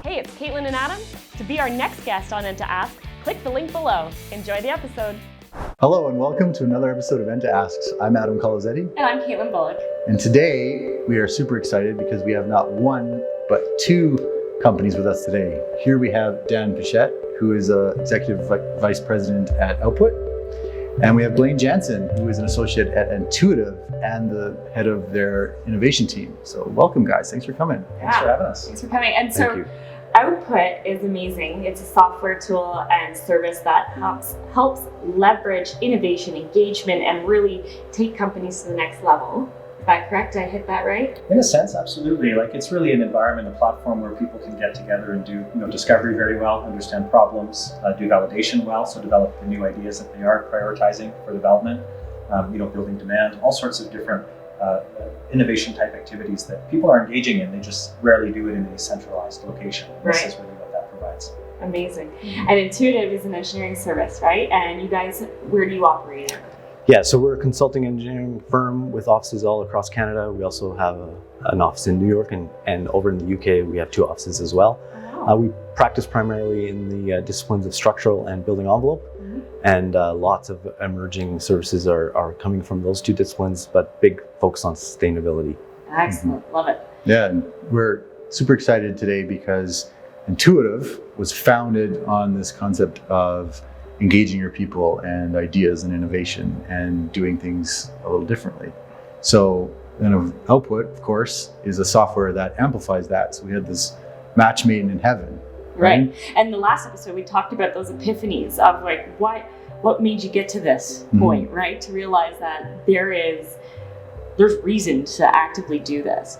Hey, it's Caitlin and Adam. To be our next guest on ENTA Ask, click the link below. Enjoy the episode. Hello and welcome to another episode of ENTA Asks. I'm Adam Colazetti. And I'm Caitlin Bullock. And today we are super excited because we have not one, but two companies with us today. Here we have Dan Pichette, who is Executive Vice President at Output. And we have Blaine Jansen, who is an associate at Intuitive and the head of their innovation team. So welcome, guys. Thanks for coming. Thanks for having us. Thanks for coming. And so Output is amazing. It's a software tool and service that helps leverage innovation, engagement, and really take companies to the next level. Is that correct? Did I hit that right? In a sense, absolutely. Like, it's really an environment, a platform where people can get together and do discovery very well, understand problems, do validation well, so develop the new ideas that they are prioritizing for development, building demand, all sorts of different innovation type activities that people are engaging in. They just rarely do it in a centralized location. This is really what that provides. Amazing. And Intuitive is an engineering service, right? And you guys, where do you operate in? Yeah, so we're a consulting engineering firm with offices all across Canada. We also have an office in New York and over in the UK, we have two offices as well. Wow. We practice primarily in the disciplines of structural and building envelope. And lots of emerging services are coming from those two disciplines, but big focus on sustainability. Excellent. Love it. Yeah, and we're super excited today because Intuitive was founded on this concept of engaging your people and ideas and innovation and doing things a little differently. So Output, of course, is a software that amplifies that. So we had this match made in heaven. Right. And the last episode, we talked about those epiphanies of like, what made you get to this point, right? To realize that there's reason to actively do this.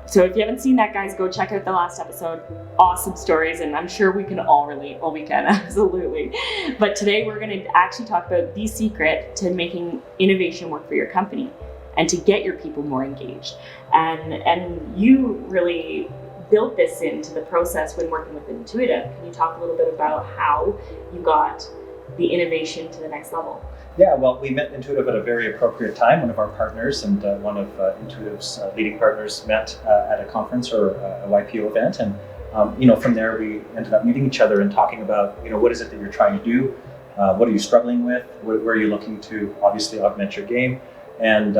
So if you haven't seen that, guys, go check out the last episode. Awesome stories, and I'm sure we can all relate. Well, we can, absolutely. But today we're going to actually talk about the secret to making innovation work for your company and to get your people more engaged. And you really built this into the process when working with Intuitive. Can you talk a little bit about how you got the innovation to the next level? Yeah, well, we met Intuitive at a very appropriate time. One of our partners and one of Intuitive's leading partners met at a conference or a YPO event. And, from there we ended up meeting each other and talking about, what is it that you're trying to do? What are you struggling with? Where are you looking to obviously augment your game? And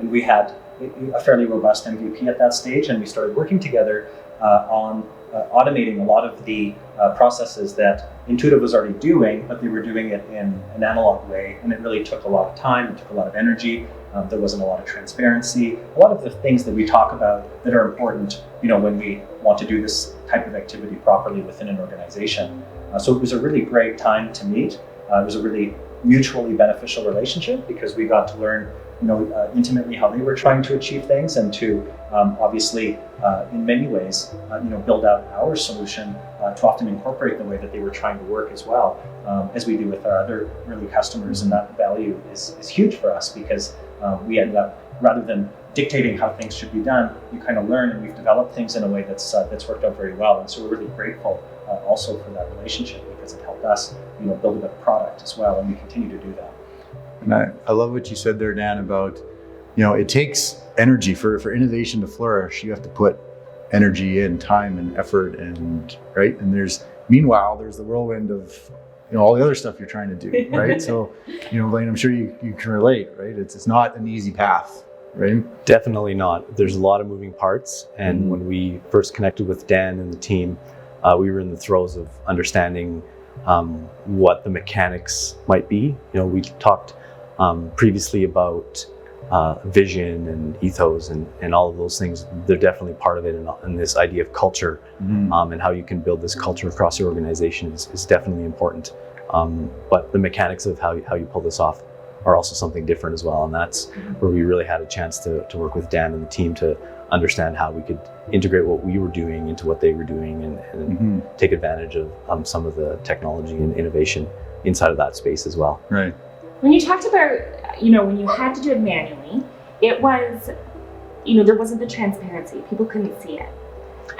we had a fairly robust MVP at that stage, and we started working together on automating a lot of the processes that Intuitive was already doing, but they were doing it in an analog way, and it really took a lot of time, it took a lot of energy, there wasn't a lot of transparency, a lot of the things that we talk about that are important, when we want to do this type of activity properly within an organization. So it was a really great time to meet. It was a really mutually beneficial relationship because we got to learn intimately how they were trying to achieve things and to obviously in many ways build out our solution to often incorporate the way that they were trying to work as well, as we do with our other early customers. And that value is huge for us because we ended up, rather than dictating how things should be done, you kind of learn, and we've developed things in a way that's worked out very well. And so we're really grateful also for that relationship because it helped us build a better product as well, and we continue to do that. And I love what you said there, Dan, about, it takes energy for innovation to flourish. You have to put energy in, time and effort, and right. And meanwhile, there's the whirlwind of, all the other stuff you're trying to do, right? So, Blaine, I'm sure you can relate, right? It's not an easy path, right? Definitely not. There's a lot of moving parts. And when we first connected with Dan and the team, we were in the throes of understanding what the mechanics might be. We talked previously about vision and ethos and all of those things. They're definitely part of it, and this idea of culture and how you can build this culture across your organization is definitely important. But the mechanics of how you pull this off are also something different as well, and that's where we really had a chance to work with Dan and the team to understand how we could integrate what we were doing into what they were doing and take advantage of some of the technology and innovation inside of that space as well. Right. When you talked about, when you had to do it manually, it was, there wasn't the transparency. People couldn't see it.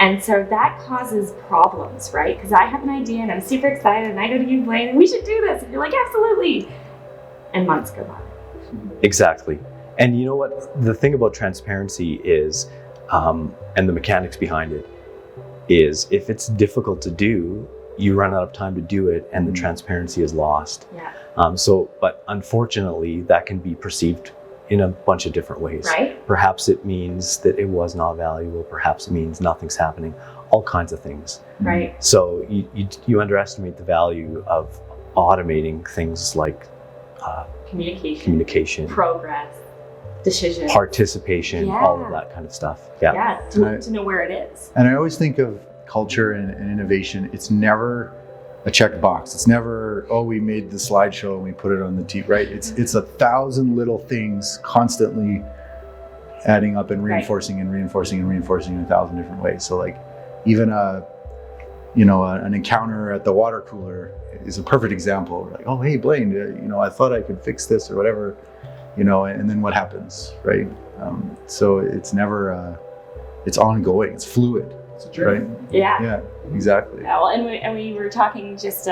And so that causes problems, right? Because I have an idea and I'm super excited and I go to you, Blaine, and we should do this. And you're like, absolutely. And months go by. Exactly. And you know what? The thing about transparency is, and the mechanics behind it, is if it's difficult to do, you run out of time to do it and the transparency is lost. Yeah. But unfortunately, that can be perceived in a bunch of different ways. Right. Perhaps it means that it was not valuable. Perhaps it means nothing's happening. All kinds of things. Right. So you underestimate the value of automating things like communication, progress, decision, participation, all of that kind of stuff. Yeah. To know where it is. And I always think of culture and innovation. It's never a check box. It's never, oh, we made the slideshow and we put it on the TV, right? It's 1,000 little things constantly adding up and reinforcing and reinforcing and reinforcing in 1,000 different ways. So like even an encounter at the water cooler is a perfect example. Like, oh, hey, Blaine, I thought I could fix this or whatever, and then what happens, right? So it's never, it's ongoing, it's fluid, right? Yeah, exactly. Yeah, well, and we were talking just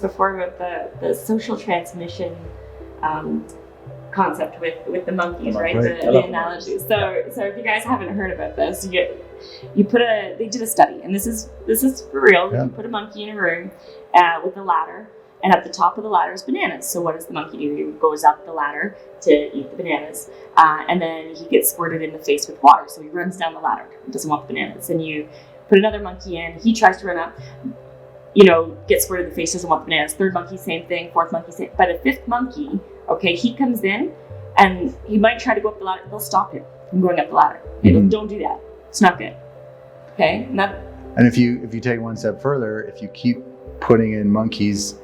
before about the social transmission concept with the monkeys, right? The analogy. So if you guys haven't heard about this, they did a study, and this is for real. Yeah. You put a monkey in a room with a ladder, and at the top of the ladder is bananas. So what does the monkey do? He goes up the ladder to eat the bananas, and then he gets squirted in the face with water. So he runs down the ladder. He doesn't want the bananas. And you put another monkey in. He tries to run up. Gets squirted in the face. Doesn't want the bananas. Third monkey, same thing. Fourth monkey, same. By the fifth monkey, okay, he comes in, and he might try to go up the ladder. They'll stop him from going up the ladder. Don't do that. It's not good. Okay. And if you take one step further, if you keep putting in monkeys,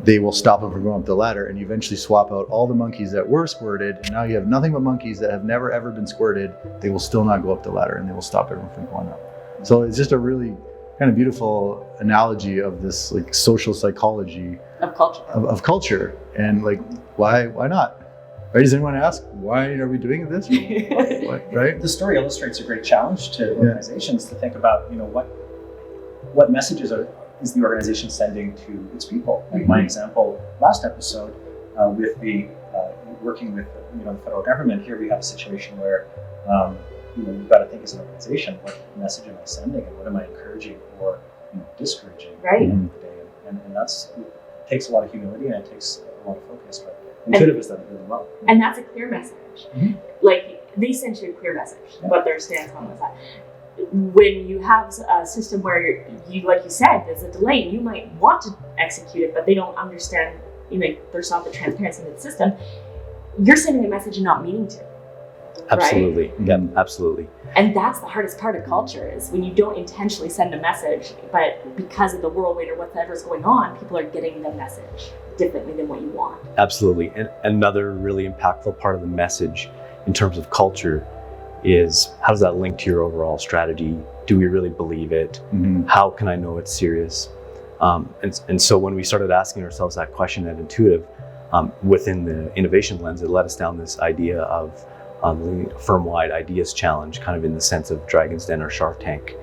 they will stop them from going up the ladder, and you eventually swap out all the monkeys that were squirted, and now you have nothing but monkeys that have never ever been squirted. They will still not go up the ladder, and they will stop everyone from going up. So it's just a really kind of beautiful analogy of this like social psychology of culture, and like why not? Right? Does anyone ask why are we doing this? Right? The story illustrates a great challenge to organizations to think about what messages is the organization sending to its people. Like my example last episode with the working with the federal government. Here we have a situation where we've got to think as an organization, what message am I sending and what am I encouraging or discouraging at the end of the day? And that's it takes a lot of humility and it takes a lot of focus. But Intuitive has done it really well. And that's a clear message. Like they sent you a clear message. What their stance on was that. When you have a system where you, like you said, there's a delay, you might want to execute it, but they don't understand. There's not the transparency in the system. You're sending a message and not meaning to. Absolutely. Right? Yeah, absolutely. And that's the hardest part of culture is when you don't intentionally send a message, but because of the whirlwind or whatever's going on, people are getting the message differently than what you want. Absolutely. And another really impactful part of the message in terms of culture is how does that link to your overall strategy? Do we really believe it? How can I know it's serious? And so when we started asking ourselves that question at Intuitive, within the innovation lens, it led us down this idea of the firm-wide ideas challenge, kind of in the sense of Dragon's Den or Shark Tank,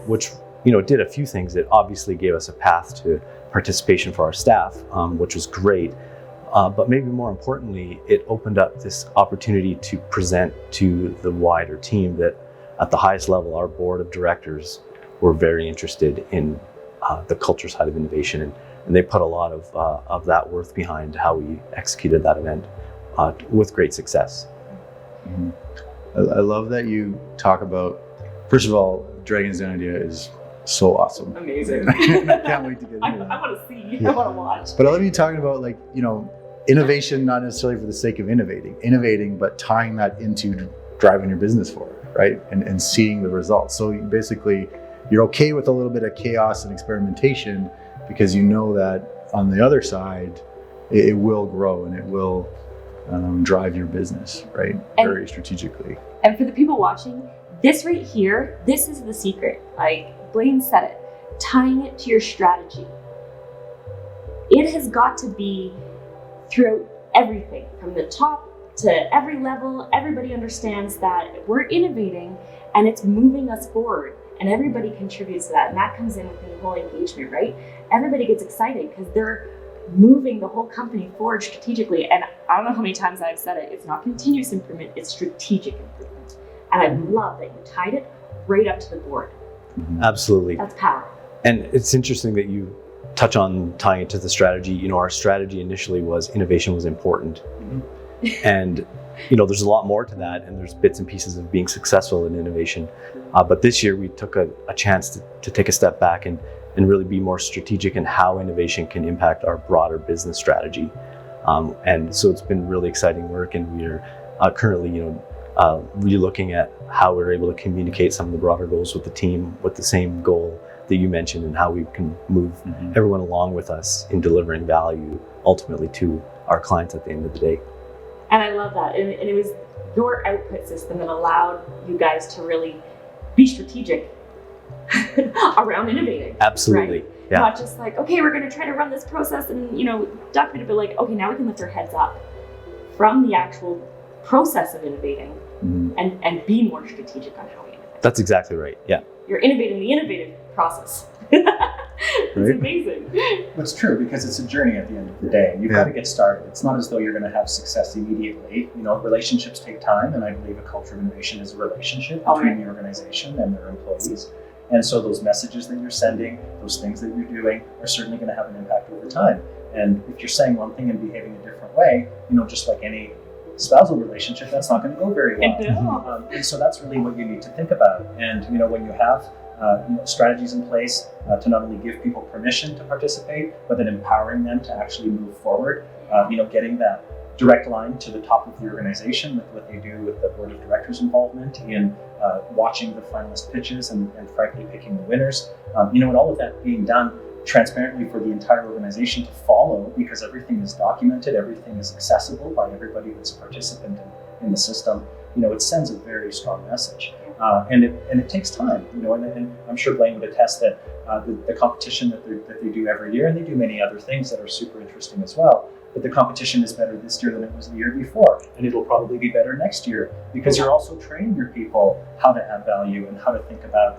which did a few things. It obviously gave us a path to participation for our staff, which was great. But maybe more importantly, it opened up this opportunity to present to the wider team that at the highest level, our board of directors were very interested in the culture side of innovation. And they put a lot of that worth behind how we executed that event with great success. I love that you talk about, first of all, Dragon's Den idea is so awesome. Amazing. I can't wait to get into that. I want to see. I want to watch. But I love you talking about innovation, not necessarily for the sake of innovating, but tying that into driving your business forward, right? And seeing the results. So you're okay with a little bit of chaos and experimentation because you know that on the other side, it will grow and it will drive your business, right? Very strategically. And for the people watching, this right here, this is the secret. Like Blaine said it, tying it to your strategy. It has got to be throughout everything, from the top to every level. Everybody understands that we're innovating and it's moving us forward, and everybody contributes to that. And that comes in within the whole engagement, right? Everybody gets excited because they're moving the whole company forward strategically. And I don't know how many times I've said it, it's not continuous improvement, it's strategic improvement. And I love that you tied it right up to the board. Absolutely. That's power. And it's interesting that you touch on tying it to the strategy. You know, our strategy initially was innovation was important. And, you know, there's a lot more to that, and there's bits and pieces of being successful in innovation. But this year we took a chance to take a step back and really be more strategic in how innovation can impact our broader business strategy. And so it's been really exciting work, and we're currently, re-looking at how we're able to communicate some of the broader goals with the team with the same goal that you mentioned, and how we can move everyone along with us in delivering value ultimately to our clients at the end of the day. And I love that. And it was your output system that allowed you guys to really be strategic around innovating. Absolutely. Right? Yeah. Not just like, okay, we're going to try to run this process and, document it, but like, okay, now we can lift our heads up from the actual process of innovating and be more strategic on how we innovate. That's exactly right. Yeah. You're innovating the innovative process. It's amazing. It's true, because it's a journey at the end of the day. You've got to get started. It's not as though you're going to have success immediately. Relationships take time, and I believe a culture of innovation is a relationship between the organization and their employees. And so those messages that you're sending, those things that you're doing are certainly going to have an impact over time. And if you're saying one thing and behaving a different way, just like any spousal relationship, that's not going to go very well. And so that's really what you need to think about. And when you have strategies in place to not only give people permission to participate, but then empowering them to actually move forward, getting that direct line to the top of the organization with what they do with the board of directors involvement in watching the finalist pitches and frankly picking the winners, and all of that being done transparently for the entire organization to follow, because everything is documented, everything is accessible by everybody that's a participant in the system. It sends a very strong message, and it takes time. And I'm sure Blaine would attest that the competition that they do every year, and they do many other things that are super interesting as well. But the competition is better this year than it was the year before, and it'll probably be better next year, because you're also training your people how to add value and how to think about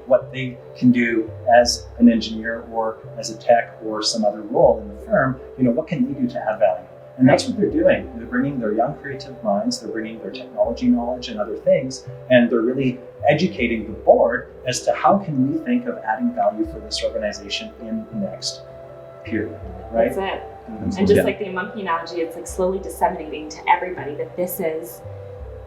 what they can do as an engineer or as a tech or some other role in the firm. What can they do to add value? And that's what they're doing. They're bringing their young creative minds, they're bringing their technology knowledge and other things, and they're really educating the board as to how can we think of adding value for this organization in the next period, right? That's it. And just like the monkey analogy, it's like slowly disseminating to everybody that this is,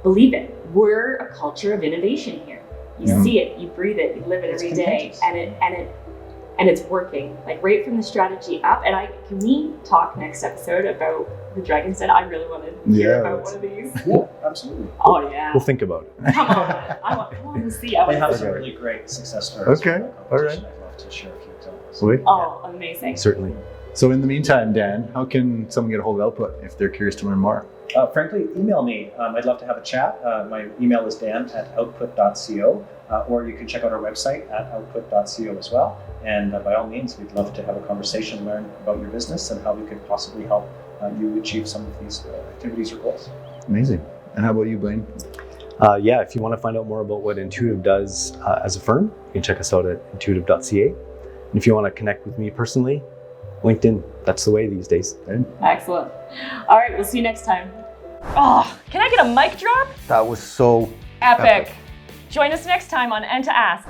believe it, we're a culture of innovation here. You see it, you breathe it, you live it every day, and it's working. Like right from the strategy up. And can we talk next episode about the Dragon's Den? I really want to hear about one of these. Yeah, absolutely. Oh yeah. We'll think about it. Come on, I want to see. They have some really great success stories. Okay, all right. I'd love to share a few examples. Sweet. Oh, amazing. Certainly. So in the meantime, Dan, how can someone get a hold of Output if they're curious to learn more? Frankly, email me. I'd love to have a chat. My email is dan@output.co, or you can check out our website at output.co as well. And by all means, we'd love to have a conversation, learn about your business and how we could possibly help you achieve some of these activities or goals. Amazing. And how about you, Blaine? If you want to find out more about what Entuitive does as a firm, you can check us out at intuitive.ca. And if you want to connect with me personally, LinkedIn, that's the way these days. Excellent. All right, we'll see you next time. Oh, can I get a mic drop? That was so Epic. Join us next time on ENTA Asks.